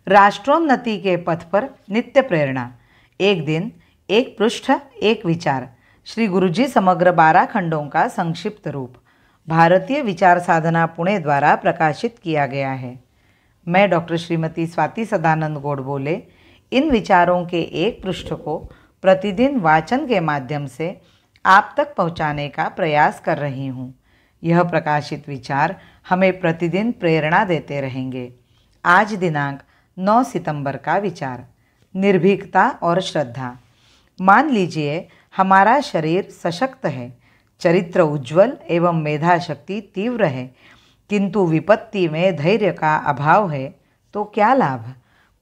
राष्ट्रोन्नति के पथ पर नित्य प्रेरणा। एक दिन, एक पृष्ठ, एक विचार। श्री गुरुजी समग्र 12 खंडों का संक्षिप्त रूप भारतीय विचार साधना पुणे द्वारा प्रकाशित किया गया है। मैं डॉक्टर श्रीमती स्वाति सदानंद गोडबोले इन विचारों के एक पृष्ठ को प्रतिदिन वाचन के माध्यम से आप तक पहुंचाने का प्रयास कर रही हूं। यह प्रकाशित विचार हमें प्रतिदिन प्रेरणा देते रहेंगे। आज दिनांक 9 सितंबर का विचार, निर्भीकता और श्रद्धा। मान लीजिए हमारा शरीर सशक्त है, चरित्र उज्ज्वल एवं मेधा शक्ति तीव्र है, किंतु विपत्ति में धैर्य का अभाव है तो क्या लाभ।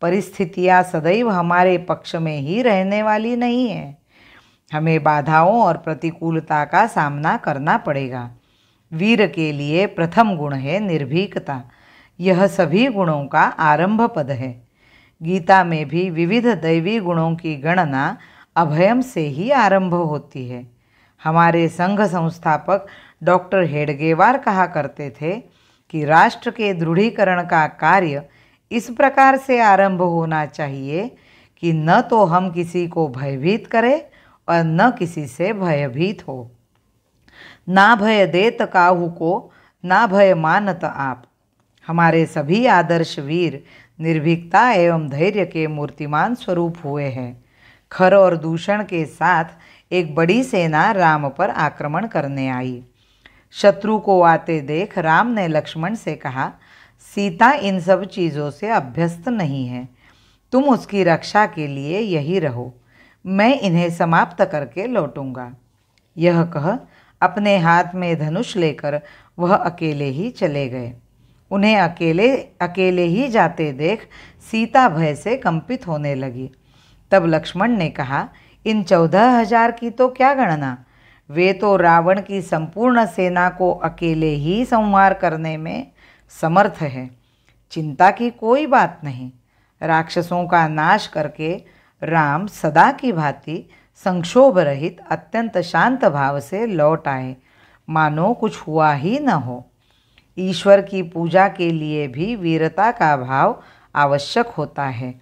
परिस्थितियाँ सदैव हमारे पक्ष में ही रहने वाली नहीं है। हमें बाधाओं और प्रतिकूलता का सामना करना पड़ेगा। वीर के लिए प्रथम गुण है निर्भीकता। यह सभी गुणों का आरंभ पद है। गीता में भी विविध दैवी गुणों की गणना अभयम से ही आरंभ होती है। हमारे संघ संस्थापक डॉक्टर हेडगेवार कहा करते थे कि राष्ट्र के दृढ़ीकरण का कार्य इस प्रकार से आरंभ होना चाहिए कि न तो हम किसी को भयभीत करें और न किसी से भयभीत हो। ना भय देत काहू को, ना भय मानत आप। हमारे सभी आदर्श वीर निर्भीकता एवं धैर्य के मूर्तिमान स्वरूप हुए हैं। खर और दूषण के साथ एक बड़ी सेना राम पर आक्रमण करने आई। शत्रु को आते देख राम ने लक्ष्मण से कहा, सीता इन सब चीज़ों से अभ्यस्त नहीं है, तुम उसकी रक्षा के लिए यही रहो, मैं इन्हें समाप्त करके लौटूंगा। यह कह अपने हाथ में धनुष लेकर वह अकेले ही चले गए। उन्हें अकेले ही जाते देख सीता भय से कंपित होने लगी। तब लक्ष्मण ने कहा, इन 14,000 की तो क्या गणना, वे तो रावण की संपूर्ण सेना को अकेले ही संहार करने में समर्थ है। चिंता की कोई बात नहीं। राक्षसों का नाश करके राम सदा की भांति संक्षोभ रहित अत्यंत शांत भाव से लौट आए, मानो कुछ हुआ ही न हो। ईश्वर की पूजा के लिए भी वीरता का भाव आवश्यक होता है।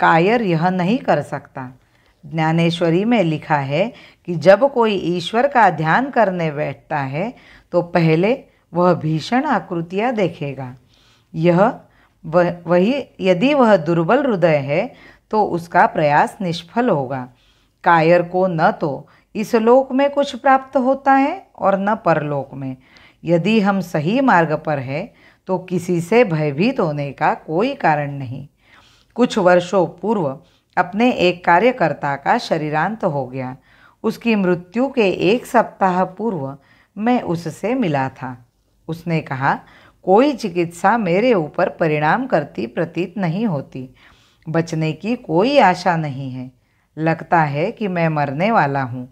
कायर यह नहीं कर सकता। ज्ञानेश्वरी में लिखा है कि जब कोई ईश्वर का ध्यान करने बैठता है तो पहले वह भीषण आकृतियाँ देखेगा। यदि वह दुर्बल हृदय है तो उसका प्रयास निष्फल होगा। कायर को न तो इस लोक में कुछ प्राप्त होता है और न परलोक में। यदि हम सही मार्ग पर हैं तो किसी से भयभीत होने का कोई कारण नहीं। कुछ वर्षों पूर्व अपने एक कार्यकर्ता का शरीरांत हो गया। उसकी मृत्यु के 1 सप्ताह पूर्व मैं उससे मिला था। उसने कहा, कोई चिकित्सा मेरे ऊपर परिणाम करती प्रतीत नहीं होती। बचने की कोई आशा नहीं है। लगता है कि मैं मरने वाला हूँ।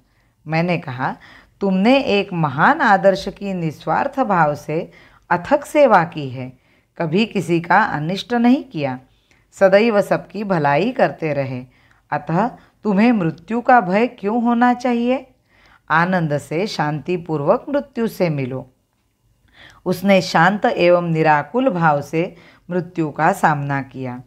मैंने कहा, तुमने एक महान आदर्श की निस्वार्थ भाव से अथक सेवा की है, कभी किसी का अनिष्ट नहीं किया, सदैव सबकी भलाई करते रहे, अतः तुम्हें मृत्यु का भय क्यों होना चाहिए। आनंद से शांतिपूर्वक मृत्यु से मिलो। उसने शांत एवं निराकुल भाव से मृत्यु का सामना किया।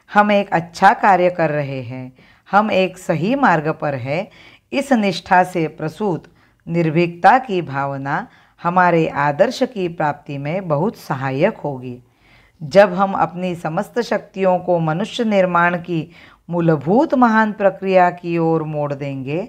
हम एक अच्छा कार्य कर रहे हैं, हम एक सही मार्ग पर हैं, इस निष्ठा से प्रसूत निर्भीकता की भावना हमारे आदर्श की प्राप्ति में बहुत सहायक होगी। जब हम अपनी समस्त शक्तियों को मनुष्य निर्माण की मूलभूत महान प्रक्रिया की ओर मोड़ देंगे,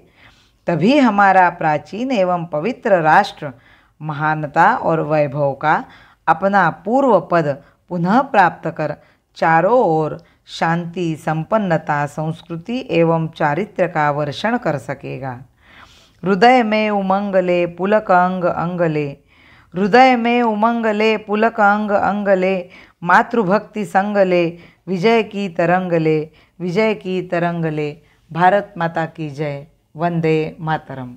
तभी हमारा प्राचीन एवं पवित्र राष्ट्र महानता और वैभव का अपना पूर्व पद पुनः प्राप्त कर चारों ओर शांति, संपन्नता, संस्कृति एवं चारित्र्य का वर्षण कर सकेगा। हृदय में उमंग ले पुलक अंग अंग ले, हृदय में उमंग ले पुलक अंग अंग ले, मातृभक्ति संग ले, विजय की तरंग ले, विजय की तरंग ले। भारत माता की जय। वंदे मातरम।